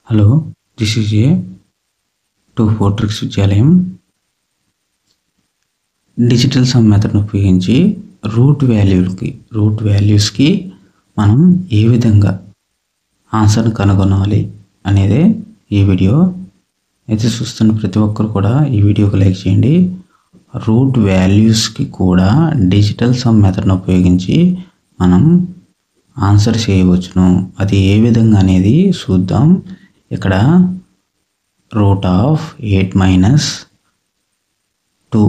Hello, this is a 2-4 tricks విద్యాలయం. Digital sum మెథడ్ను ఉపయోగించి route వాల్యూస్కి మనం ఏ విధంగా ఆన్సర్ని కనుగొనాలి అనేదే ఈ వీడియో. అయితే చూస్తున్న ప్రతి ఒక్కరు కూడా ఈ వీడియోకి లైక్ చేయండి. రూట్ వాల్యూస్కి కూడా డిజిటల్ సమ్ మెథడ్ను ఉపయోగించి మనం ఆన్సర్ చేయవచ్చును. అది ఏ విధంగా అనేది చూద్దాం. ఇక్కడ √8 - 2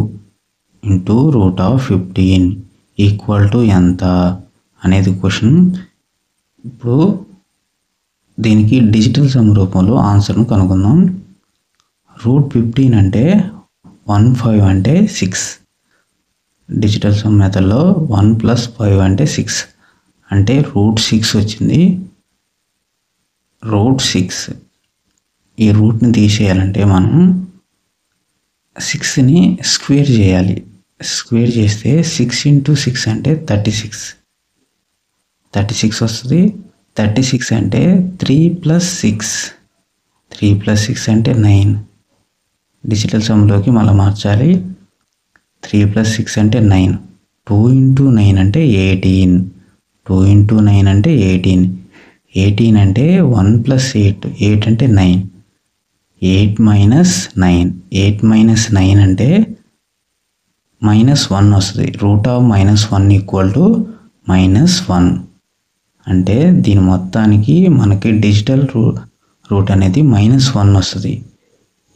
ఇంటూ √15 ఈక్వల్ టు ఎంత అనేది క్వశ్చన్. ఇప్పుడు దీనికి డిజిటల్ సమ్ రూపంలో ఆన్సర్ను కనుక్కుందాం. √15 అంటే 1/5 అంటే 6. డిజిటల్ సమ్ మెథడ్లో 1 + 5 అంటే 6 అంటే √6 వచ్చింది. √6 ఈ రూట్ని తీసేయాలంటే మనం 6ని స్క్వేర్ చేయాలి. స్క్వేర్ చేస్తే 6 × 6 అంటే 36 వస్తుంది. 36 అంటే 3 + 6 అంటే 9. డిజిటల్ సమ్లోకి మళ్ళీ మార్చాలి. 3 + 6 అంటే 9. 2 × 9 అంటే 18. 2 × 9 అంటే 18. 18 అంటే 1 + 8 అంటే 9. 8 - 9 అంటే -1 వస్తుంది. √−1 = -1 అంటే దీని మొత్తానికి మనకి డిజిటల్ రూట్ అనేది -1 వస్తుంది.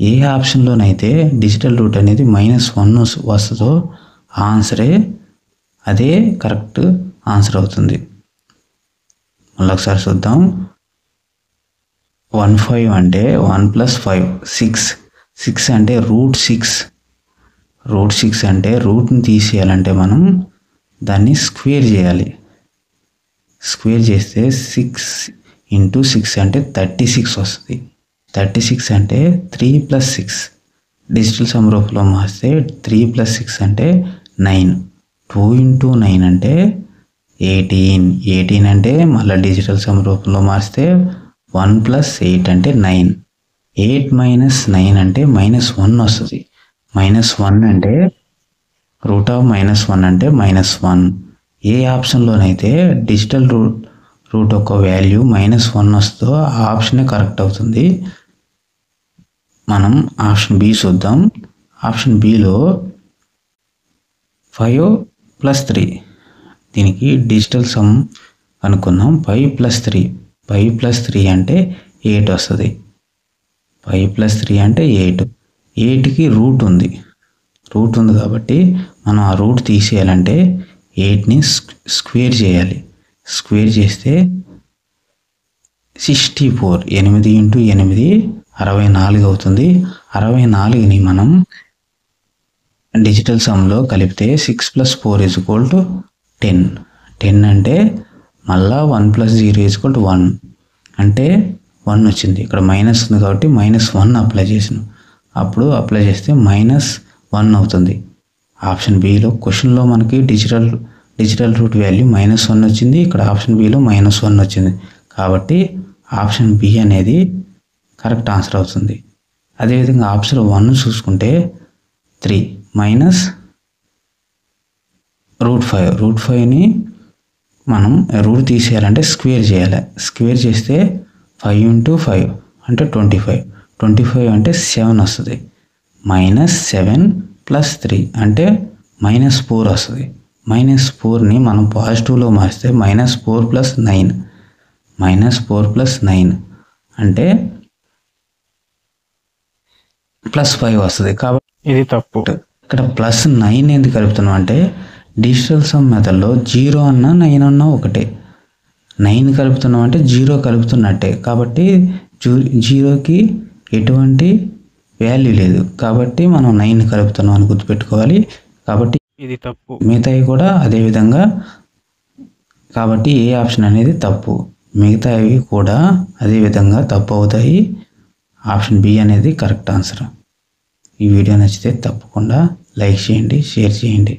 ఏ ఆప్షన్లోనైతే డిజిటల్ రూట్ అనేది -1 వస్తుందో ఆన్సరే అదే కరెక్ట్ ఆన్సర్ అవుతుంది. మళ్ళీ ఒకసారి చూద్దాం. 1/5 అంటే 1 + 5 6 అంటే √6 అంటే రూట్ని తీసేయాలంటే మనం దాన్ని స్క్వేర్ చేయాలి. స్క్వేర్ చేస్తే 6 × 6 అంటే 36 వస్తుంది. 36 అంటే 3 + 6. డిజిటల్ సమ్ రూపంలో మార్స్తే 3 + 6 అంటే 9. 2 × 9 అంటే 18 అంటే మళ్ళీ డిజిటల్ సమ్ రూపంలో మార్స్తే 1 + 8 అంటే 9. 8 - 9 అంటే -1 వస్తుంది. -1 అంటే √−1 అంటే -1. ఏ ఆప్షన్లోనైతే డిజిటల్ రూట్ యొక్క వాల్యూ -1 వస్తుందో ఆ ఆప్షనే కరెక్ట్ అవుతుంది. మనం ఆప్షన్ బి చూద్దాం. ఆప్షన్ బిలో 5 + 3 దీనికి డిజిటల్ సమ్ అనుకున్నాం. 5 + 3 అంటే 8 వస్తుంది. 5 + 3 అంటే 8. 8కి రూట్ ఉంది కాబట్టి మనం ఆ రూట్ తీసేయాలంటే 8ని స్క్వేర్ చేయాలి. స్క్వేర్ చేస్తే 64. 8 × 8 64 అవుతుంది. 64ని మనం డిజిటల్ సమ్లో కలిపితే 6 + 4 = 10. 10 అంటే మళ్ళా 1 + 0 = 1 అంటే 1 వచ్చింది. ఇక్కడ మైనస్ ఉంది కాబట్టి -1 అప్లై చేసాను. అప్పుడు అప్లై చేస్తే -1 అవుతుంది. ఆప్షన్ బిలో క్వశ్చన్లో మనకి డిజిటల్ రూట్ వాల్యూ -1 వచ్చింది. ఇక్కడ ఆప్షన్ బిలో -1 వచ్చింది కాబట్టి ఆప్షన్ బి అనేది కరెక్ట్ ఆన్సర్ అవుతుంది. అదేవిధంగా ఆప్షన్ 1 చూసుకుంటే 3 - √5ని మనం రూట్ తీసేయాలంటే స్క్వేర్ చేయాలి. స్క్వేర్ చేస్తే 5 × 5 అంటే 25. 25 అంటే 7 వస్తుంది. -7 + 3 అంటే -4 వస్తుంది. -4ని మనం పాజిటివ్లో మారిస్తే -4 + 9 అంటే +5 వస్తుంది. కాబట్టి ఇది తప్పు. ఇక్కడ +9 ఎందుకు కలుపుతున్నాం అంటే డిజిటల్ సమ్ మెథడ్లో 0 అన్నా 9 అన్నా ఒకటే. 9 కలుపుతున్నాం అంటే 0 కలుపుతున్నట్టే. కాబట్టి 0కి ఎటువంటి వాల్యూ లేదు కాబట్టి మనం 9 కలుపుతున్నాం అని గుర్తుపెట్టుకోవాలి. కాబట్టి ఇది తప్పు. మిగతావి కూడా అదేవిధంగా. కాబట్టి ఏ ఆప్షన్ అనేది తప్పు, మిగతావి కూడా అదేవిధంగా తప్పు అవుతాయి. ఆప్షన్ బి అనేది కరెక్ట్ ఆన్సర్. ఈ వీడియో నచ్చితే తప్పకుండా లైక్ చేయండి, షేర్ చేయండి.